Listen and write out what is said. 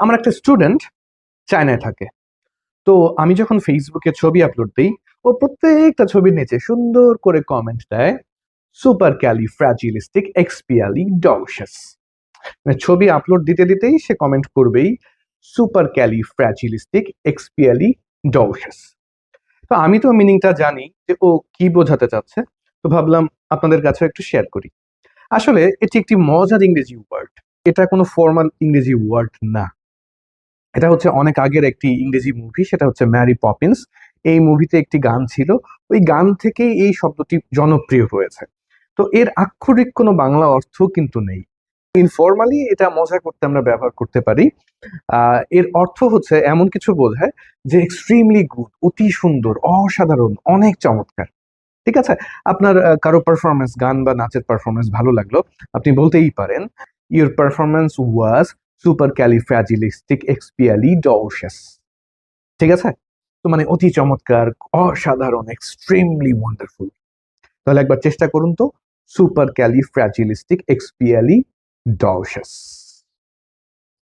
আমার একটা স্টুডেন্ট চায়নায় থাকে। তো আমি যখন ফেসবুকে ছবি আপলোড দিই, ও প্রত্যেকটা ছবির নিচে সুন্দর করে কমেন্ট দেয়, সুপার ক্যালি ফ্র্যাজিলিস্টিক এক্সপিয়ালি ডলশাস। মানে ছবি আপলোড দিতে দিতেই সে কমেন্ট করবেই সুপার ক্যালি ফ্র্যাজিলিস্টিক এক্সপিয়ালি ডলশাস। তো আমি তো মিনিংটা জানি যে ও কি বোঝাতে চাচ্ছে, তো ভাবলাম আপনাদের কাছে একটু শেয়ার করি। আসলে এটি একটি মজার ইংরেজি ওয়ার্ড। এটা কোনো ফর্মাল ইংরেজি ওয়ার্ড না। এটা হচ্ছে অনেক আগের একটি ইংরেজি মুভি, সেটা হচ্ছে ম্যারি পপিন্স। এই মুভিতে একটি গান ছিল, ওই গান থেকেই এই শব্দটি জনপ্রিয় হয়েছে। তো এর আক্ষরিক কোনো বাংলা অর্থ কিন্তু নেই। ইনফরমালি এটা মজা করতে আমরা ব্যবহার করতে পারি। এর অর্থ হচ্ছে এমন কিছু বোঝায় যে এক্সট্রিমলি গুড, অতি সুন্দর, অসাধারণ, অনেক চমৎকার। ঠিক আছে? আপনার কারো পারফরমেন্স, গান বা নাচের পারফরমেন্স ভালো লাগলো, আপনি বলতেই পারেন ইউর পারফরমেন্স ওয়াজ সুপার ক্যালিফ্র্যাজিলিস্টিক এক্সপিয়ালিডলশাস। ঠিক আছে? তো মানে অতি চমৎকার, অসাধারণ, এক্সট্রিমলি ওয়ান্ডারফুল। তাহলে একবার চেষ্টা করুন তো, সুপার ক্যালিফ্র্যাজিলিস্টিক এক্সপিয়ালিডলশাস।